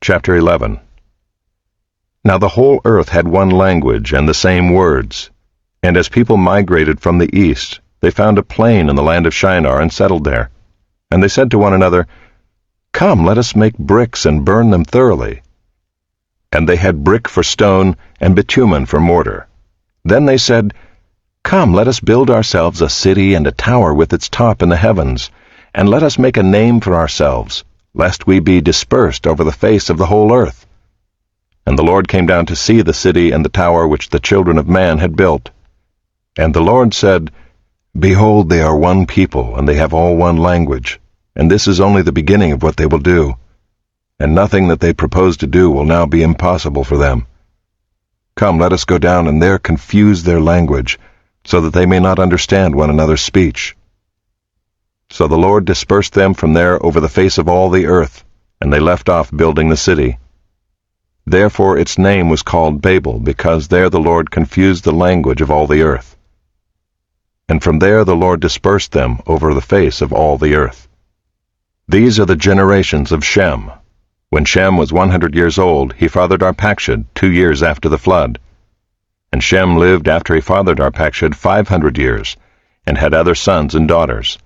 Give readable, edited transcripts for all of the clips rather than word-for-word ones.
Chapter 11. Now the whole earth had one language and the same words. And as people migrated from the east, they found a plain in the land of Shinar and settled there. And they said to one another, "Come, let us make bricks and burn them thoroughly." And they had brick for stone and bitumen for mortar. Then they said, "Come, let us build ourselves a city and a tower with its top in the heavens, and let us make a name for ourselves, lest we be dispersed over the face of the whole earth." And the Lord came down to see the city and the tower which the children of man had built. And the Lord said, "Behold, they are one people, and they have all one language, and this is only the beginning of what they will do. And nothing that they propose to do will now be impossible for them. Come, let us go down and there confuse their language, so that they may not understand one another's speech." So the Lord dispersed them from there over the face of all the earth, and they left off building the city. Therefore its name was called Babel, because there the Lord confused the language of all the earth. And from there the Lord dispersed them over the face of all the earth. These are the generations of Shem. When Shem was 100 years old, he fathered Arpachshad 2 years after the flood. And Shem lived after he fathered Arpachshad 500 years, and had other sons and daughters.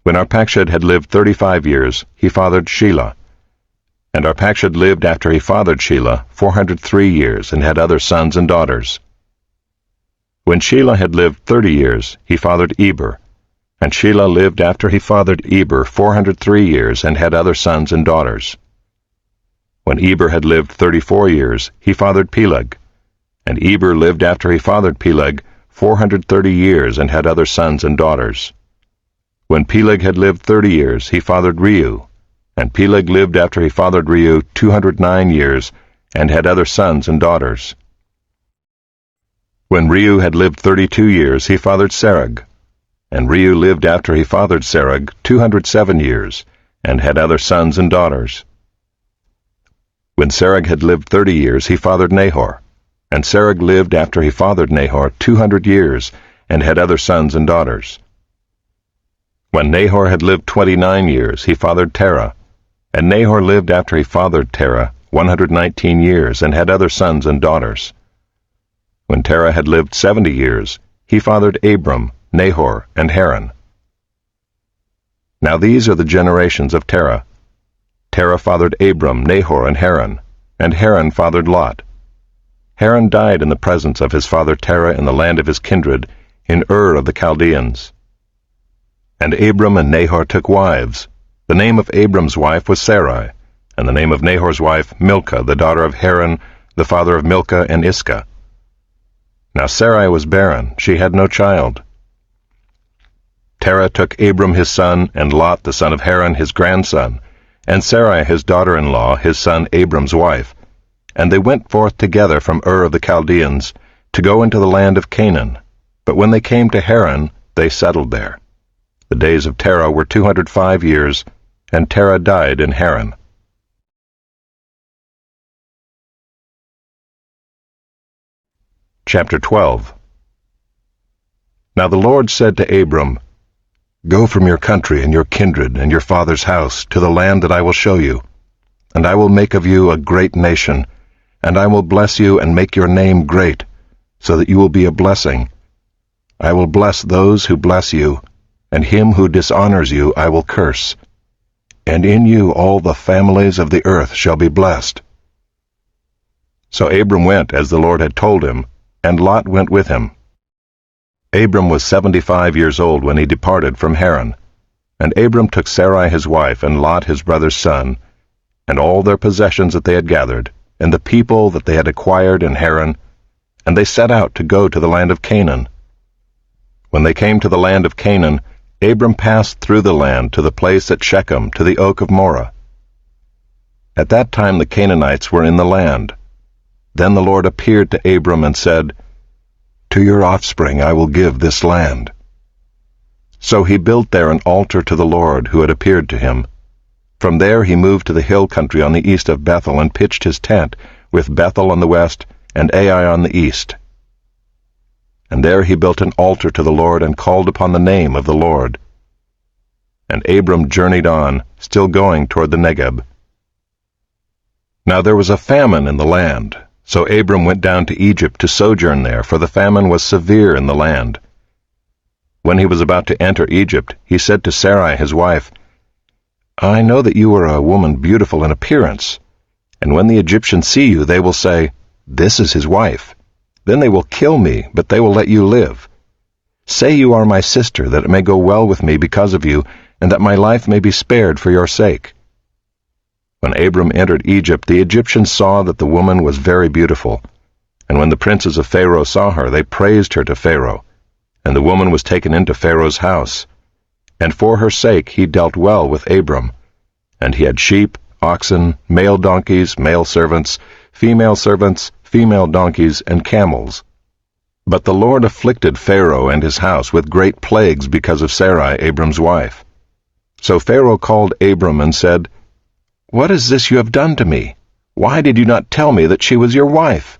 When Arpachshad had lived 35 years, he fathered Shelah. And Arpachshad lived after he fathered Shelah 403 years, and had other sons and daughters. When Shelah had lived 30 years, he fathered Eber. And Shelah lived after he fathered Eber 403 years, and had other sons and daughters. When Eber had lived 34 years, he fathered Peleg. And Eber lived after he fathered Peleg 430 years, and had other sons and daughters. When Peleg had lived 30 years, he fathered Reu. And Peleg lived after he fathered Reu 209 years, and had other sons and daughters. When Reu had lived 32 years, he fathered Serug. And Reu lived after he fathered Serug 207 years, and had other sons and daughters. When Serug had lived 30 years, he fathered Nahor. And Serug lived after he fathered Nahor 200 years, and had other sons and daughters. When Nahor had lived 29 years, he fathered Terah. And Nahor lived after he fathered Terah 119 years, and had other sons and daughters. When Terah had lived 70 years, he fathered Abram, Nahor, and Haran. Now these are the generations of Terah. Terah fathered Abram, Nahor, and Haran fathered Lot. Haran died in the presence of his father Terah in the land of his kindred, in Ur of the Chaldeans. And Abram and Nahor took wives. The name of Abram's wife was Sarai, and the name of Nahor's wife Milcah, the daughter of Haran, the father of Milcah and Iscah. Now Sarai was barren, she had no child. Terah took Abram his son, and Lot the son of Haran his grandson, and Sarai his daughter-in-law, his son Abram's wife, and they went forth together from Ur of the Chaldeans, to go into the land of Canaan. But when they came to Haran, they settled there. The days of Terah were 205 years, and Terah died in Haran. Chapter 12. Now the Lord said to Abram, "Go from your country and your kindred and your father's house to the land that I will show you, and I will make of you a great nation, and I will bless you and make your name great, so that you will be a blessing. I will bless those who bless you, and him who dishonors you I will curse. And in you all the families of the earth shall be blessed." So Abram went as the Lord had told him, and Lot went with him. Abram was 75 years old when he departed from Haran. And Abram took Sarai his wife, and Lot his brother's son, and all their possessions that they had gathered, and the people that they had acquired in Haran, and they set out to go to the land of Canaan. When they came to the land of Canaan, Abram passed through the land to the place at Shechem, to the oak of Moreh. At that time the Canaanites were in the land. Then the Lord appeared to Abram and said, "To your offspring I will give this land." So he built there an altar to the Lord who had appeared to him. From there he moved to the hill country on the east of Bethel, and pitched his tent, with Bethel on the west and Ai on the east. And there he built an altar to the Lord, and called upon the name of the Lord. And Abram journeyed on, still going toward the Negeb. Now there was a famine in the land, so Abram went down to Egypt to sojourn there, for the famine was severe in the land. When he was about to enter Egypt, he said to Sarai his wife, "I know that you are a woman beautiful in appearance, and when the Egyptians see you, they will say, 'This is his wife.' Then they will kill me, but they will let you live. Say you are my sister, that it may go well with me because of you, and that my life may be spared for your sake." When Abram entered Egypt, the Egyptians saw that the woman was very beautiful. And when the princes of Pharaoh saw her, they praised her to Pharaoh. And the woman was taken into Pharaoh's house. And for her sake he dealt well with Abram. And he had sheep, oxen, male donkeys, male servants, female donkeys, and camels. But the Lord afflicted Pharaoh and his house with great plagues because of Sarai, Abram's wife. So Pharaoh called Abram and said, "What is this you have done to me? Why did you not tell me that she was your wife?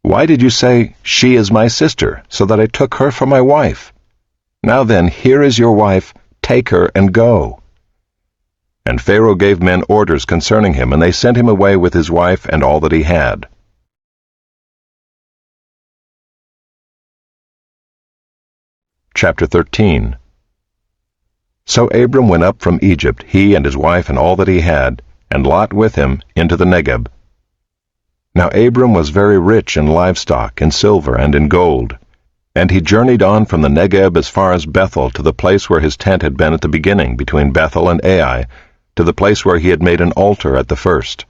Why did you say, 'She is my sister,' so that I took her for my wife? Now then, here is your wife, take her and go." And Pharaoh gave men orders concerning him, and they sent him away with his wife and all that he had. Chapter 13. So Abram went up from Egypt, he and his wife and all that he had, and Lot with him, into the Negeb. Now Abram was very rich in livestock, in silver, and in gold. And he journeyed on from the Negeb as far as Bethel, to the place where his tent had been at the beginning, between Bethel and Ai, to the place where he had made an altar at the first.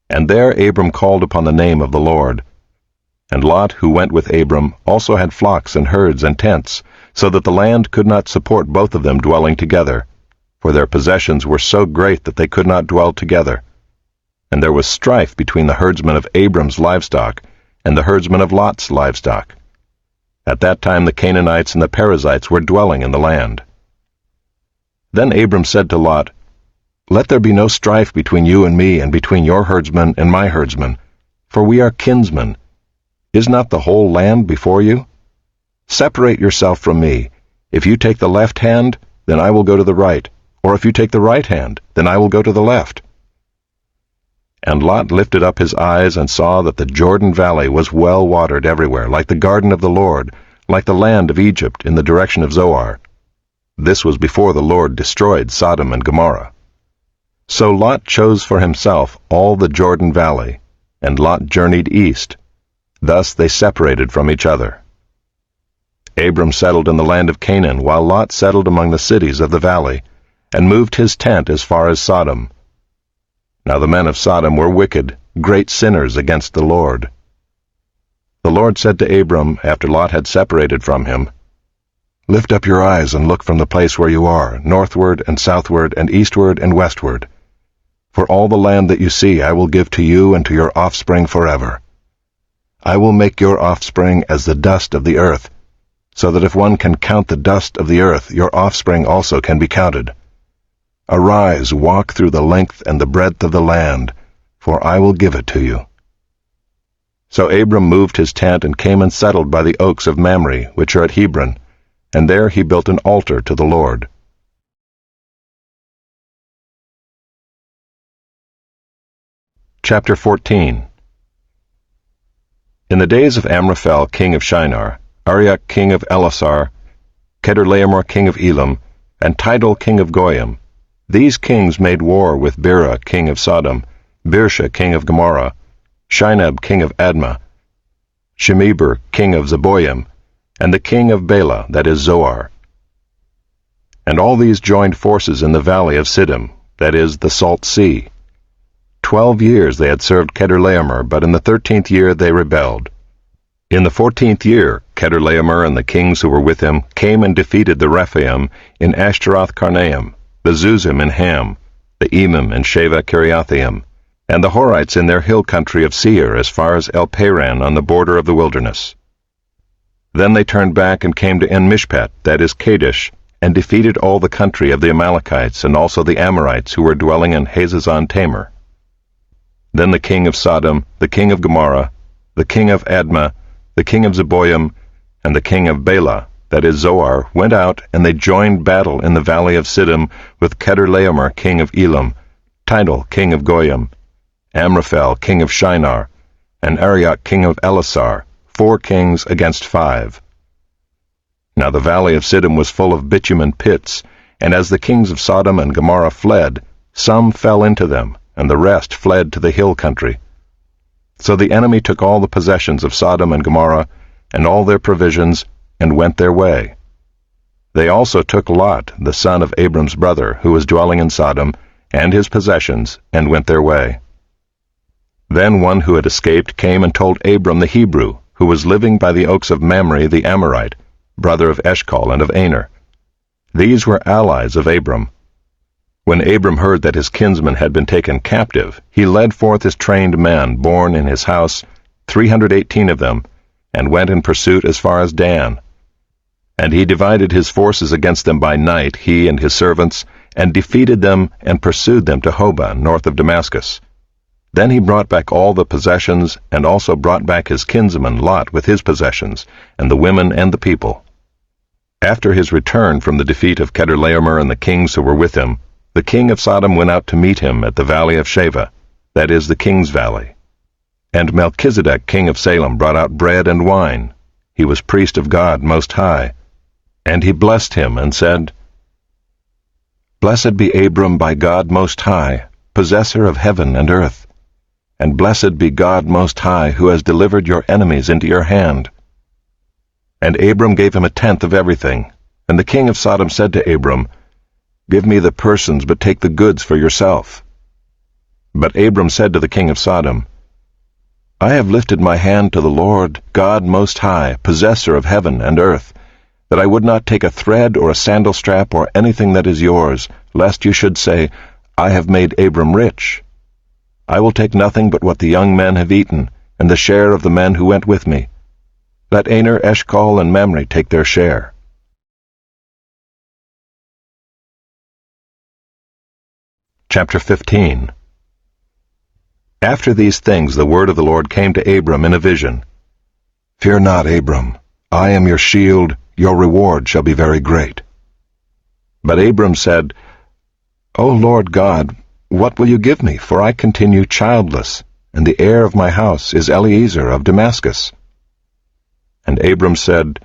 And there Abram called upon the name of the Lord. And Lot, who went with Abram, also had flocks and herds and tents, so that the land could not support both of them dwelling together, for their possessions were so great that they could not dwell together. And there was strife between the herdsmen of Abram's livestock and the herdsmen of Lot's livestock. At that time the Canaanites and the Perizzites were dwelling in the land. Then Abram said to Lot, "Let there be no strife between you and me, and between your herdsmen and my herdsmen, for we are kinsmen. Is not the whole land before you? Separate yourself from me. If you take the left hand, then I will go to the right, or if you take the right hand, then I will go to the left." And Lot lifted up his eyes and saw that the Jordan Valley was well watered everywhere, like the garden of the Lord, like the land of Egypt in the direction of Zoar. This was before the Lord destroyed Sodom and Gomorrah. So Lot chose for himself all the Jordan Valley, and Lot journeyed east. Thus they separated from each other. Abram settled in the land of Canaan, while Lot settled among the cities of the valley, and moved his tent as far as Sodom. Now the men of Sodom were wicked, great sinners against the Lord. The Lord said to Abram, after Lot had separated from him, "Lift up your eyes and look from the place where you are, northward and southward and eastward and westward. For all the land that you see I will give to you and to your offspring forever. I will make your offspring as the dust of the earth, so that if one can count the dust of the earth, your offspring also can be counted. Arise, walk through the length and the breadth of the land, for I will give it to you." So Abram moved his tent and came and settled by the oaks of Mamre, which are at Hebron, and there he built an altar to the Lord. Chapter 14. In the days of Amraphel king of Shinar, Arioch king of Elasar, Kedorlaomer king of Elam, and Tidal king of Goyim, these kings made war with Bera king of Sodom, Birsha king of Gomorrah, Shinab king of Admah, Shemeber king of Zeboim, and the king of Bela, that is Zoar. And all these joined forces in the valley of Siddim, that is the Salt Sea. 12 years they had served Kedorlaomer, but in the 13th year they rebelled. In the 14th year, Kedorlaomer and the kings who were with him came and defeated the Rephaim in Ashtaroth-Karnaim, the Zuzim in Ham, the Emim in Sheva Kiriathaim, and the Horites in their hill country of Seir as far as El-Paran on the border of the wilderness. Then they turned back and came to En-Mishpat, that is Kadesh, and defeated all the country of the Amalekites and also the Amorites who were dwelling in Hazazon-Tamar. Then the king of Sodom, the king of Gomorrah, the king of Admah, the king of Zeboim, and the king of Bela, that is Zoar, went out, and they joined battle in the valley of Siddim with Kedorlaomer king of Elam, Tidal king of Goyim, Amraphel king of Shinar, and Arioch king of Elasar, 4 kings against 5. Now the valley of Siddim was full of bitumen pits, and as the kings of Sodom and Gomorrah fled, some fell into them, and the rest fled to the hill country. So the enemy took all the possessions of Sodom and Gomorrah, and all their provisions, and went their way. They also took Lot, the son of Abram's brother, who was dwelling in Sodom, and his possessions, and went their way. Then one who had escaped came and told Abram the Hebrew, who was living by the oaks of Mamre the Amorite, brother of Eshcol and of Aner. These were allies of Abram. When Abram heard that his kinsman had been taken captive, he led forth his trained men, born in his house, 318 of them, and went in pursuit as far as Dan. And he divided his forces against them by night, he and his servants, and defeated them and pursued them to Hobah, north of Damascus. Then he brought back all the possessions, and also brought back his kinsman Lot with his possessions, and the women and the people. After his return from the defeat of Kedorlaomer and the kings who were with him, the king of Sodom went out to meet him at the valley of Shaveh, that is the king's valley. And Melchizedek king of Salem brought out bread and wine. He was priest of God Most High. And he blessed him and said, Blessed be Abram by God Most High, possessor of heaven and earth. And blessed be God Most High, who has delivered your enemies into your hand. And Abram gave him 1/10 of everything. And the king of Sodom said to Abram, Give me the persons, but take the goods for yourself. But Abram said to the king of Sodom, I have lifted my hand to the Lord, God Most High, possessor of heaven and earth, that I would not take a thread or a sandal strap or anything that is yours, lest you should say, I have made Abram rich. I will take nothing but what the young men have eaten, and the share of the men who went with me. Let Aner, Eshcol, and Mamre take their share. Chapter 15. After these things the word of the Lord came to Abram in a vision. Fear not, Abram. I am your shield. Your reward shall be very great. But Abram said, O Lord God, what will you give me? For I continue childless, and the heir of my house is Eliezer of Damascus. And Abram said,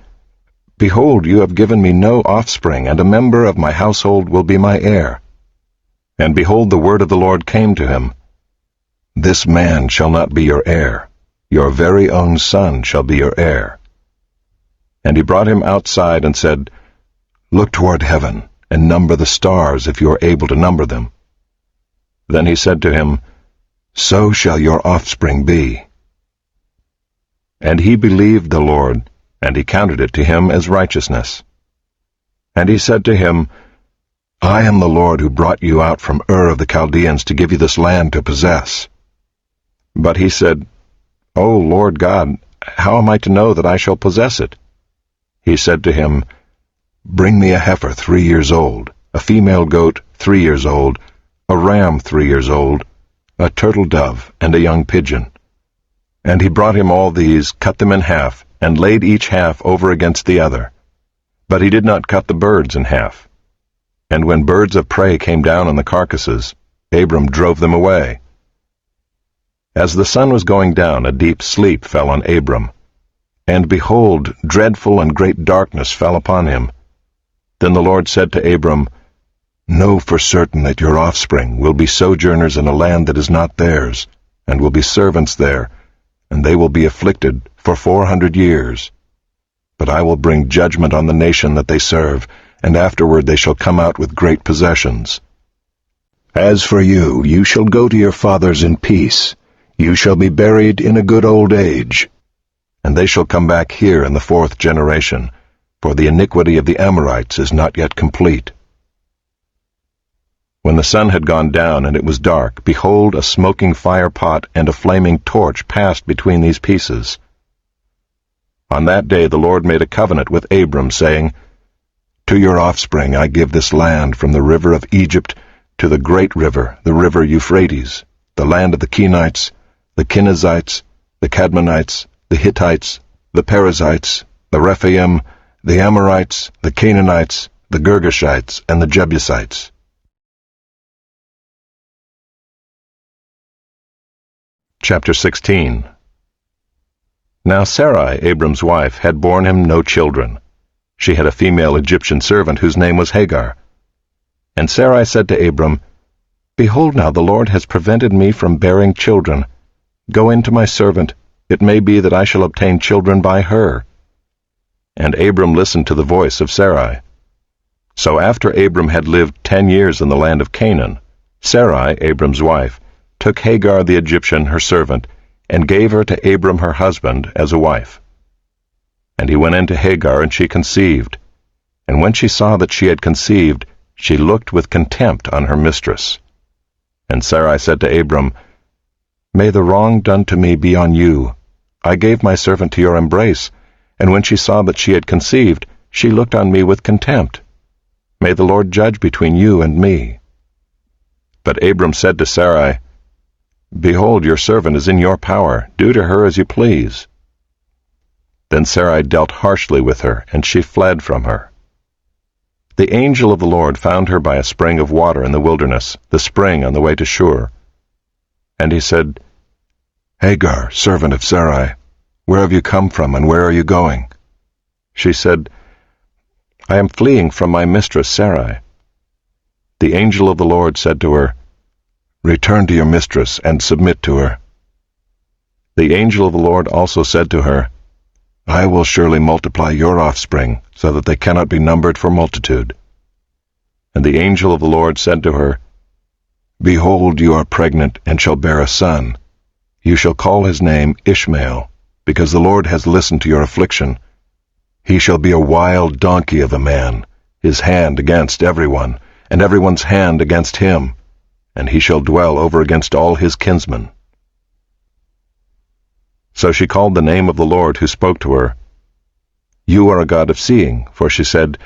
Behold, you have given me no offspring, and a member of my household will be my heir. And behold, the word of the Lord came to him, This man shall not be your heir. Your very own son shall be your heir. And he brought him outside and said, Look toward heaven, and number the stars, if you are able to number them. Then he said to him, So shall your offspring be. And he believed the Lord, and he counted it to him as righteousness. And he said to him, I am the Lord who brought you out from Ur of the Chaldeans to give you this land to possess. But he said, O Lord God, how am I to know that I shall possess it? He said to him, Bring me a heifer 3 years old, a female goat 3 years old, a ram 3 years old, a turtle dove, and a young pigeon. And he brought him all these, cut them in half, and laid each half over against the other. But he did not cut the birds in half. And when birds of prey came down on the carcasses, Abram drove them away. As the sun was going down, a deep sleep fell on Abram. And behold, dreadful and great darkness fell upon him. Then the Lord said to Abram, Know for certain that your offspring will be sojourners in a land that is not theirs, and will be servants there, and they will be afflicted for 400 years. But I will bring judgment on the nation that they serve, and afterward they shall come out with great possessions. As for you, you shall go to your fathers in peace. You shall be buried in a good old age. And they shall come back here in the 4th generation, for the iniquity of the Amorites is not yet complete. When the sun had gone down and it was dark, behold, a smoking fire pot and a flaming torch passed between these pieces. On that day the Lord made a covenant with Abram, saying, To your offspring I give this land from the river of Egypt to the great river, the river Euphrates, the land of the Kenites, the Kenizzites, the Cadmonites, the Hittites, the Perizzites, the Rephaim, the Amorites, the Canaanites, the Girgashites, and the Jebusites. Chapter 16. Now Sarai, Abram's wife, had borne him no children. She had a female Egyptian servant whose name was Hagar. And Sarai said to Abram, Behold now, the Lord has prevented me from bearing children. Go in to my servant. It may be that I shall obtain children by her. And Abram listened to the voice of Sarai. So after Abram had lived 10 years in the land of Canaan, Sarai, Abram's wife, took Hagar the Egyptian, her servant, and gave her to Abram her husband as a wife. And he went in to Hagar, and she conceived. And when she saw that she had conceived, she looked with contempt on her mistress. And Sarai said to Abram, May the wrong done to me be on you. I gave my servant to your embrace, and when she saw that she had conceived, she looked on me with contempt. May the Lord judge between you and me. But Abram said to Sarai, Behold, your servant is in your power. Do to her as you please. Then Sarai dealt harshly with her, and she fled from her. The angel of the Lord found her by a spring of water in the wilderness, the spring on the way to Shur. And he said, Hagar, servant of Sarai, where have you come from, and where are you going? She said, I am fleeing from my mistress Sarai. The angel of the Lord said to her, Return to your mistress and submit to her. The angel of the Lord also said to her, I will surely multiply your offspring, so that they cannot be numbered for multitude. And the angel of the Lord said to her, Behold, you are pregnant, and shall bear a son. You shall call his name Ishmael, because the Lord has listened to your affliction. He shall be a wild donkey of a man, his hand against everyone, and everyone's hand against him, and he shall dwell over against all his kinsmen. So she called the name of the Lord who spoke to her, You are a God of seeing, for she said,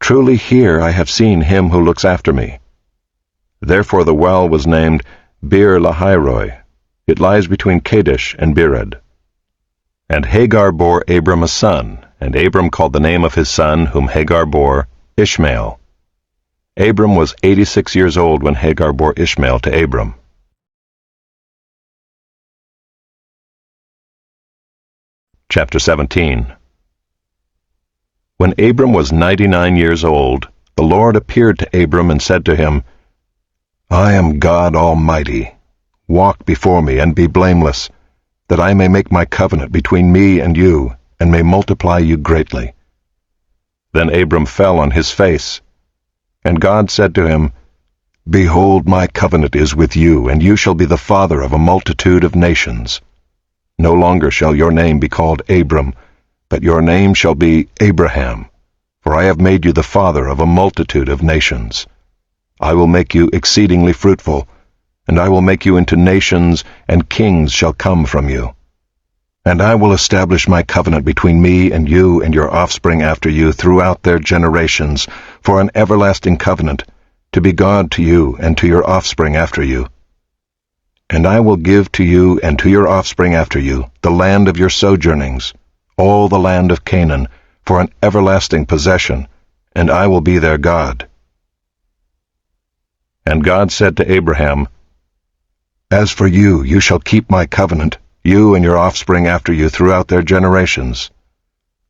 Truly here I have seen him who looks after me. Therefore the well was named Bir-Lahai-roi. It lies between Kadesh and Bered. And Hagar bore Abram a son, and Abram called the name of his son, whom Hagar bore, Ishmael. Abram was 86 years old when Hagar bore Ishmael to Abram. Chapter 17. When Abram was 99 years old, the Lord appeared to Abram and said to him, I am God Almighty. Walk before me and be blameless, that I may make my covenant between me and you, and may multiply you greatly. Then Abram fell on his face. And God said to him, Behold, my covenant is with you, and you shall be the father of a multitude of nations. No longer shall your name be called Abram, but your name shall be Abraham, for I have made you the father of a multitude of nations. I will make you exceedingly fruitful, and I will make you into nations, and kings shall come from you. And I will establish my covenant between me and you and your offspring after you throughout their generations, for an everlasting covenant, to be God to you and to your offspring after you. And I will give to you and to your offspring after you the land of your sojournings, all the land of Canaan, for an everlasting possession, and I will be their God. And God said to Abraham, As for you, you shall keep my covenant, you and your offspring after you throughout their generations.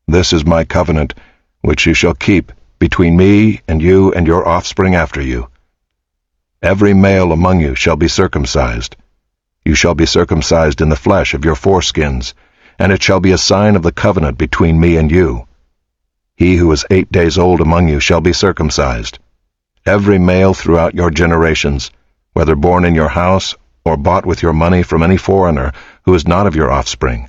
This is my covenant, which you shall keep between me and you and your offspring after you. Every male among you shall be circumcised. You shall be circumcised in the flesh of your foreskins, and it shall be a sign of the covenant between me and you. He who is 8 days old among you shall be circumcised. Every male throughout your generations, whether born in your house or bought with your money from any foreigner who is not of your offspring,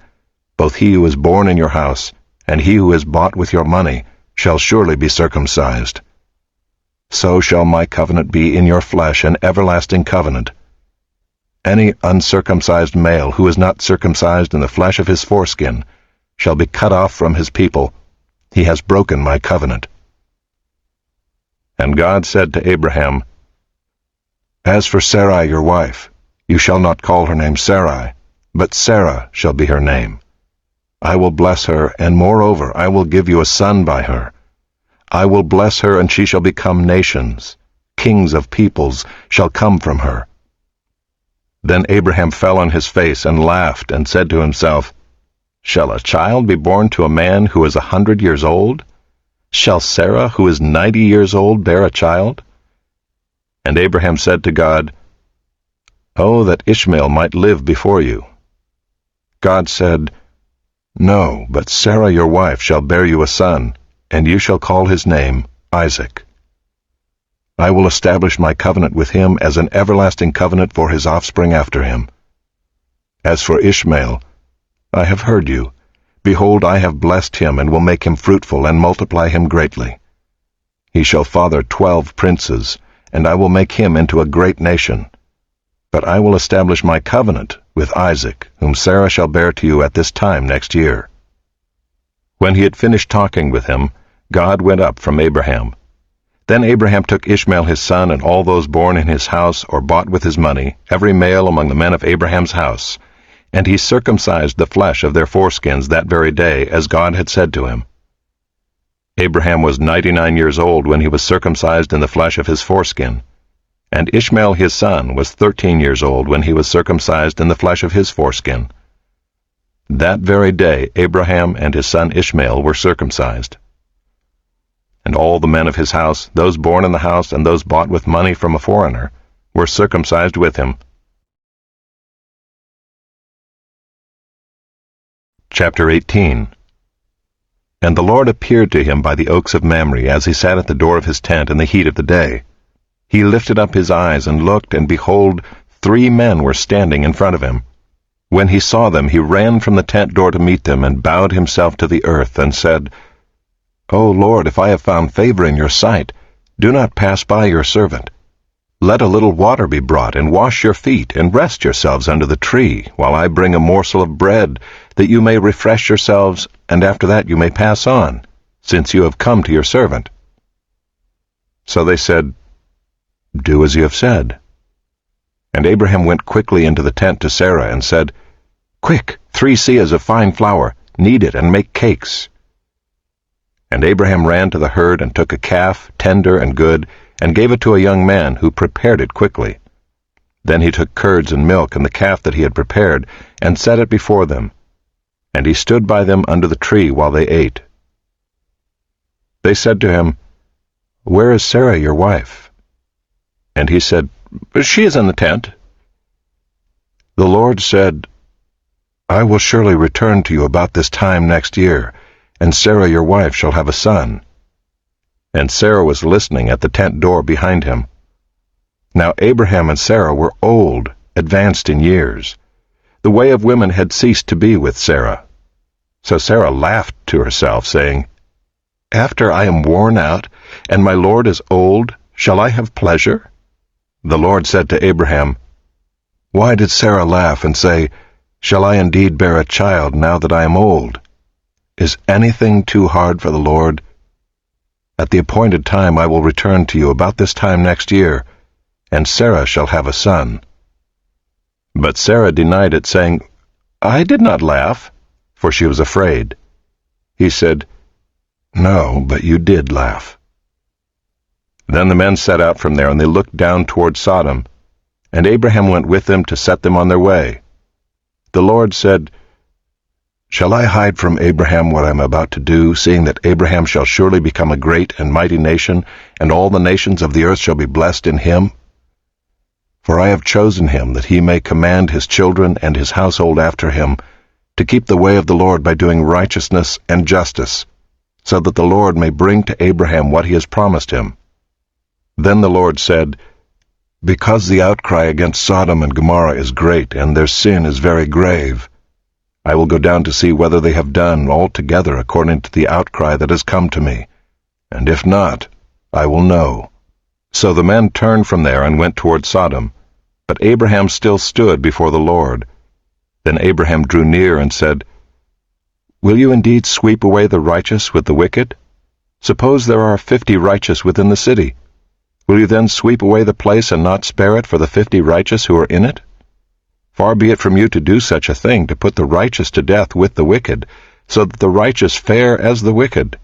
both he who is born in your house and he who is bought with your money shall surely be circumcised. So shall my covenant be in your flesh, an everlasting covenant. Any uncircumcised male who is not circumcised in the flesh of his foreskin shall be cut off from his people. He has broken my covenant. And God said to Abraham, As for Sarai your wife, you shall not call her name Sarai, but Sarah shall be her name. I will bless her, and moreover I will give you a son by her. I will bless her, and she shall become nations. Kings of peoples shall come from her. Then Abraham fell on his face and laughed, and said to himself, Shall a child be born to a man who is 100 years old? Shall Sarah, who is 90 years old, bear a child? And Abraham said to God, Oh, that Ishmael might live before you. God said, No, but Sarah your wife shall bear you a son, and you shall call his name Isaac. I will establish my covenant with him as an everlasting covenant for his offspring after him. As for Ishmael, I have heard you. Behold, I have blessed him, and will make him fruitful, and multiply him greatly. He shall father 12 princes, and I will make him into a great nation. But I will establish my covenant with Isaac, whom Sarah shall bear to you at this time next year. When he had finished talking with him, God went up from Abraham. Then Abraham took Ishmael his son, and all those born in his house or bought with his money, every male among the men of Abraham's house, and he circumcised the flesh of their foreskins that very day, as God had said to him. Abraham was 99 years old when he was circumcised in the flesh of his foreskin, and Ishmael his son was 13 years old when he was circumcised in the flesh of his foreskin. That very day Abraham and his son Ishmael were circumcised. And all the men of his house, those born in the house and those bought with money from a foreigner, were circumcised with him. Chapter 18. And the Lord appeared to him by the oaks of Mamre, as he sat at the door of his tent in the heat of the day. He lifted up his eyes and looked, and behold, 3 men were standing in front of him. When he saw them, he ran from the tent door to meet them, and bowed himself to the earth, and said, O Lord, if I have found favor in your sight, do not pass by your servant. Let a little water be brought, and wash your feet, and rest yourselves under the tree, while I bring a morsel of bread, that you may refresh yourselves, and after that you may pass on, since you have come to your servant. So they said, Do as you have said. And Abraham went quickly into the tent to Sarah, and said, Quick, 3 seahs of fine flour, knead it, and make cakes. And Abraham ran to the herd, and took a calf, tender and good, and gave it to a young man, who prepared it quickly. Then he took curds and milk, and the calf that he had prepared, and set it before them. And he stood by them under the tree while they ate. They said to him, Where is Sarah your wife? And he said, She is in the tent. The Lord said, I will surely return to you about this time next year, and Sarah your wife shall have a son. And Sarah was listening at the tent door behind him. Now Abraham and Sarah were old, advanced in years. The way of women had ceased to be with Sarah. So Sarah laughed to herself, saying, After I am worn out, and my Lord is old, shall I have pleasure? The Lord said to Abraham, Why did Sarah laugh and say, Shall I indeed bear a child now that I am old? Is anything too hard for the Lord? At the appointed time I will return to you about this time next year, and Sarah shall have a son. But Sarah denied it, saying, I did not laugh, for she was afraid. He said, No, but you did laugh. Then the men set out from there, and they looked down toward Sodom, and Abraham went with them to set them on their way. The Lord said, Shall I hide from Abraham what I am about to do, seeing that Abraham shall surely become a great and mighty nation, and all the nations of the earth shall be blessed in him? For I have chosen him, that he may command his children and his household after him, to keep the way of the Lord by doing righteousness and justice, so that the Lord may bring to Abraham what he has promised him. Then the Lord said, Because the outcry against Sodom and Gomorrah is great, and their sin is very grave, I will go down to see whether they have done altogether according to the outcry that has come to me, and if not, I will know. So the men turned from there and went toward Sodom, but Abraham still stood before the Lord. Then Abraham drew near and said, Will you indeed sweep away the righteous with the wicked? Suppose there are 50 righteous within the city. Will you then sweep away the place and not spare it for the 50 righteous who are in it? Far be it from you to do such a thing, to put the righteous to death with the wicked, so that the righteous fare as the wicked.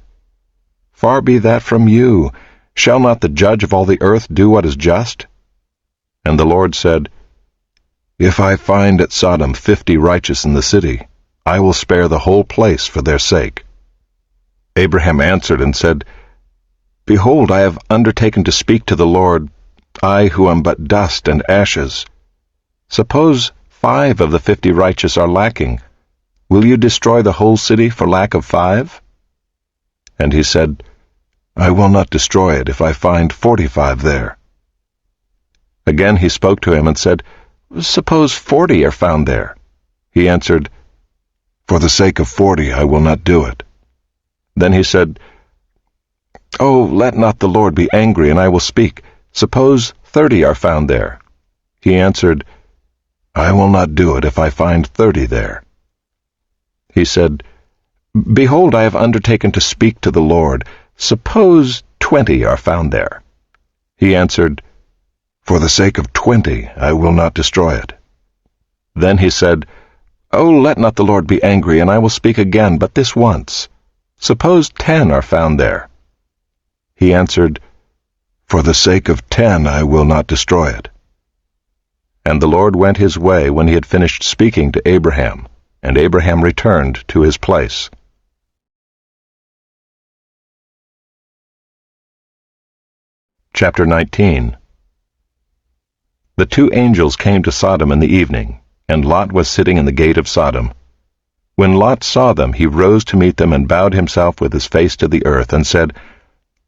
Far be that from you. Shall not the judge of all the earth do what is just? And the Lord said, "If I find at Sodom 50 righteous in the city, I will spare the whole place for their sake." Abraham answered and said, "Behold, I have undertaken to speak to the Lord, I who am but dust and ashes. Suppose 5 of the 50 righteous are lacking. Will you destroy the whole city for lack of 5? And he said, "I will not destroy it if I find 45 there." Again he spoke to him and said, "Suppose 40 are found there." He answered, "For the sake of 40 I will not do it." Then he said, "Oh, let not the Lord be angry, and I will speak. Suppose 30 are found there." He answered, "I will not do it if I find 30 there." He said, "Behold, I have undertaken to speak to the Lord. Suppose 20 are found there." He answered, "For the sake of 20 I will not destroy it." Then he said, "Oh, let not the Lord be angry, and I will speak again, but this once. Suppose 10 are found there." He answered, "For the sake of 10 I will not destroy it." And the Lord went his way when he had finished speaking to Abraham, and Abraham returned to his place. Chapter 19. The 2 angels came to Sodom in the evening, and Lot was sitting in the gate of Sodom. When Lot saw them, he rose to meet them and bowed himself with his face to the earth, and said,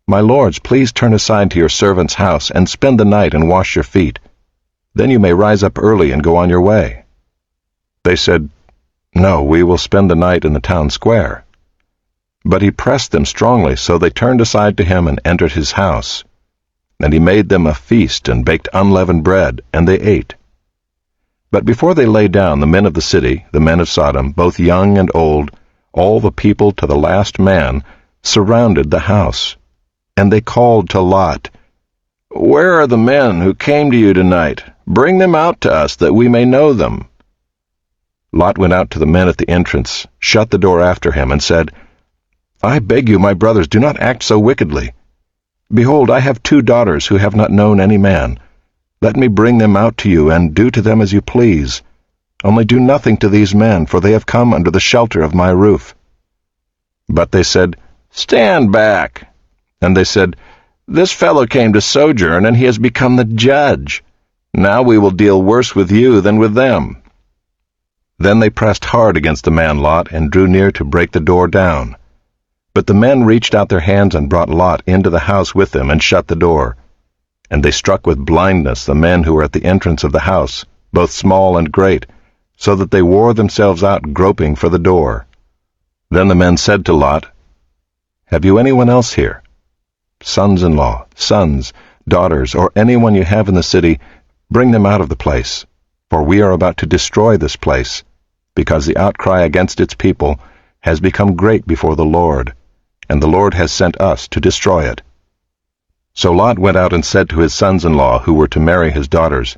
"My lords, please turn aside to your servant's house, and spend the night and wash your feet. Then you may rise up early and go on your way." They said, "No, we will spend the night in the town square." But he pressed them strongly, so they turned aside to him and entered his house. And he made them a feast and baked unleavened bread, and they ate. But before they lay down, the men of the city, the men of Sodom, both young and old, all the people to the last man, surrounded the house. And they called to Lot, "Where are the men who came to you tonight? Bring them out to us, that we may know them." Lot went out to the men at the entrance, shut the door after him, and said, "I beg you, my brothers, do not act so wickedly. Behold, I have 2 daughters who have not known any man. Let me bring them out to you, and do to them as you please. Only do nothing to these men, for they have come under the shelter of my roof." But they said, "Stand back." And they said, "This fellow came to sojourn, and he has become the judge. Now we will deal worse with you than with them." Then they pressed hard against the man Lot, and drew near to break the door down. But the men reached out their hands and brought Lot into the house with them, and shut the door. And they struck with blindness the men who were at the entrance of the house, both small and great, so that they wore themselves out groping for the door. Then the men said to Lot, "Have you anyone else here? Sons-in-law, sons, daughters, or anyone you have in the city, bring them out of the place, for we are about to destroy this place, because the outcry against its people has become great before the Lord, and the Lord has sent us to destroy it." So Lot went out and said to his sons-in-law who were to marry his daughters,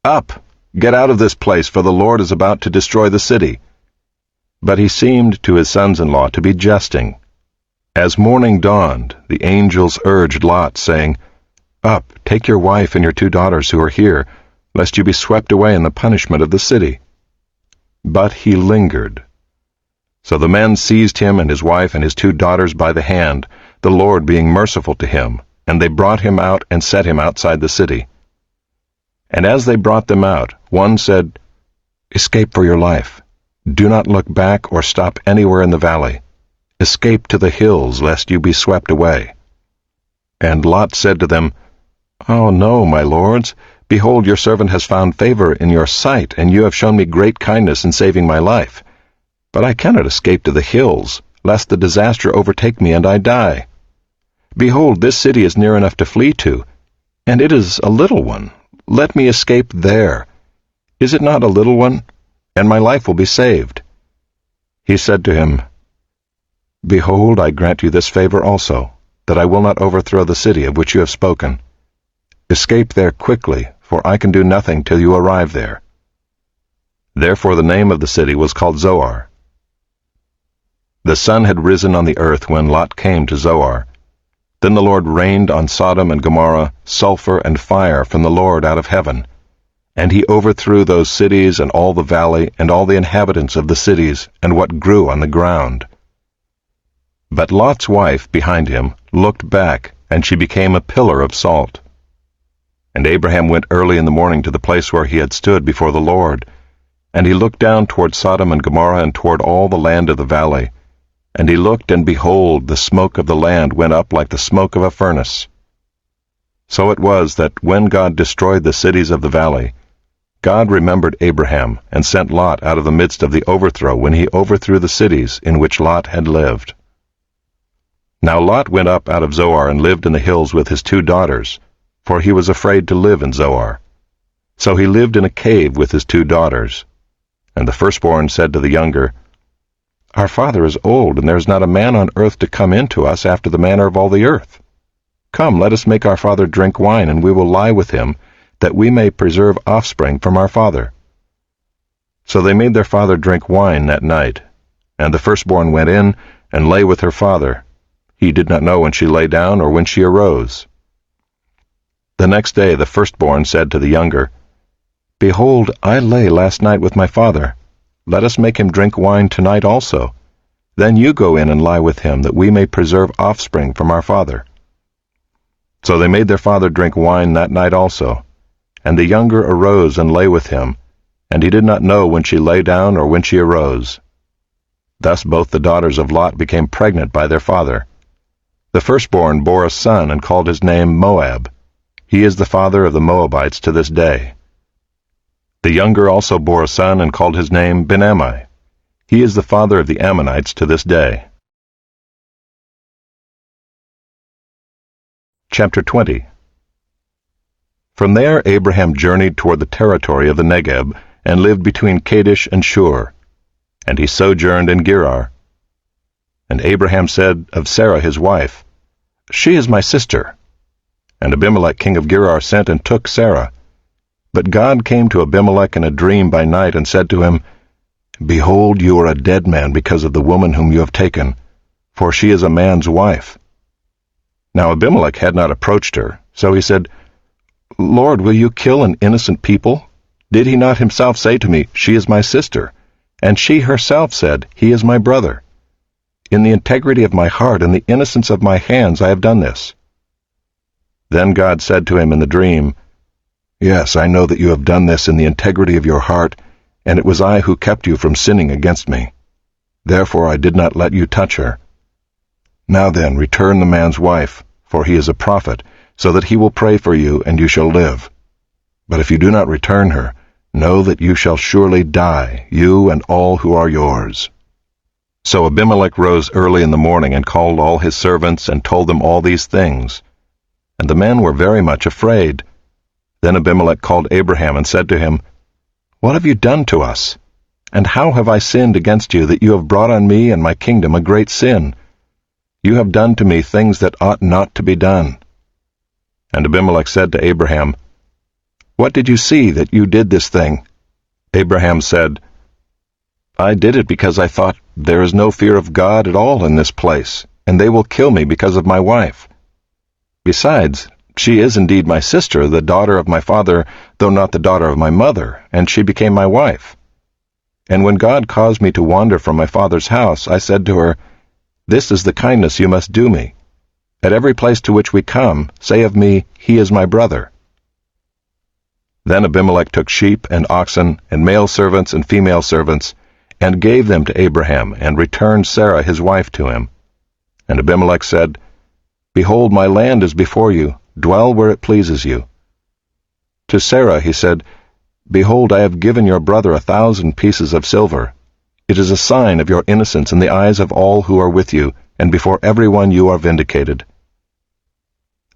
"Up, get out of this place, for the Lord is about to destroy the city." But he seemed to his sons-in-law to be jesting. As morning dawned, the angels urged Lot, saying, "Up, take your wife and your 2 daughters who are here, lest you be swept away in the punishment of the city." But he lingered. So the men seized him and his wife and his 2 daughters by the hand, the Lord being merciful to him, and they brought him out and set him outside the city. And as they brought them out, one said, "Escape for your life. Do not look back or stop anywhere in the valley. Escape to the hills, lest you be swept away." And Lot said to them, "Oh no, my lords. Behold, your servant has found favor in your sight, and you have shown me great kindness in saving my life. But I cannot escape to the hills, lest the disaster overtake me and I die. Behold, this city is near enough to flee to, and it is a little one. Let me escape there. Is it not a little one? And my life will be saved." He said to him, "Behold, I grant you this favor also, that I will not overthrow the city of which you have spoken. Escape there quickly, for I can do nothing till you arrive there." Therefore the name of the city was called Zoar. The sun had risen on the earth when Lot came to Zoar. Then the Lord rained on Sodom and Gomorrah sulfur and fire from the Lord out of heaven. And he overthrew those cities and all the valley and all the inhabitants of the cities and what grew on the ground. But Lot's wife behind him looked back, and she became a pillar of salt. And Abraham went early in the morning to the place where he had stood before the Lord, and he looked down toward Sodom and Gomorrah and toward all the land of the valley. And he looked, and behold, the smoke of the land went up like the smoke of a furnace. So it was that when God destroyed the cities of the valley, God remembered Abraham and sent Lot out of the midst of the overthrow when he overthrew the cities in which Lot had lived. Now Lot went up out of Zoar and lived in the hills with his 2 daughters, for he was afraid to live in Zoar. So he lived in a cave with his 2 daughters. And the firstborn said to the younger, Our father is old, and there is not a man on earth to come in to us after the manner of all the earth. Come, let us make our father drink wine, and we will lie with him, that we may preserve offspring from our father. So they made their father drink wine that night. And the firstborn went in and lay with her father. He did not know when she lay down or when she arose. The next day the firstborn said to the younger, Behold, I lay last night with my father. Let us make him drink wine tonight also. Then you go in and lie with him, that we may preserve offspring from our father. So they made their father drink wine that night also. And the younger arose and lay with him, and he did not know when she lay down or when she arose. Thus both the daughters of Lot became pregnant by their father. The firstborn bore a son and called his name Moab. He is the father of the Moabites to this day. The younger also bore a son and called his name Ben-Ammi. He is the father of the Ammonites to this day. Chapter 20. From there Abraham journeyed toward the territory of the Negeb, and lived between Kadesh and Shur. And he sojourned in Gerar. And Abraham said of Sarah his wife, She is my sister. And Abimelech king of Gerar sent and took Sarah. But God came to Abimelech in a dream by night, and said to him, Behold, you are a dead man because of the woman whom you have taken, for she is a man's wife. Now Abimelech had not approached her, so he said, Lord, will you kill an innocent people? Did he not himself say to me, She is my sister? And she herself said, He is my brother. In the integrity of my heart and the innocence of my hands I have done this. Then God said to him in the dream, Yes, I know that you have done this in the integrity of your heart, and it was I who kept you from sinning against me. Therefore I did not let you touch her. Now then, return the man's wife, for he is a prophet, so that he will pray for you, and you shall live. But if you do not return her, know that you shall surely die, you and all who are yours. So Abimelech rose early in the morning and called all his servants and told them all these things. And the men were very much afraid. Then Abimelech called Abraham and said to him, What have you done to us? And how have I sinned against you, that you have brought on me and my kingdom a great sin? You have done to me things that ought not to be done. And Abimelech said to Abraham, What did you see that you did this thing? Abraham said, I did it because I thought, There is no fear of God at all in this place, and they will kill me because of my wife. Besides, she is indeed my sister, the daughter of my father, though not the daughter of my mother, and she became my wife. And when God caused me to wander from my father's house, I said to her, This is the kindness you must do me. At every place to which we come, say of me, He is my brother. Then Abimelech took sheep and oxen, and male servants and female servants, and gave them to Abraham, and returned Sarah his wife to him. And Abimelech said, Behold, my land is before you, dwell where it pleases you. To Sarah he said, Behold, I have given your brother 1,000 pieces of silver. It is a sign of your innocence in the eyes of all who are with you, and before everyone you are vindicated.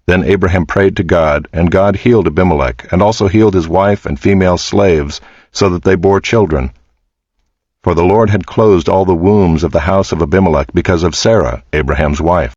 Then Abraham prayed to God, and God healed Abimelech, and also healed his wife and female slaves, so that they bore children. For the Lord had closed all the wombs of the house of Abimelech because of Sarah, Abraham's wife.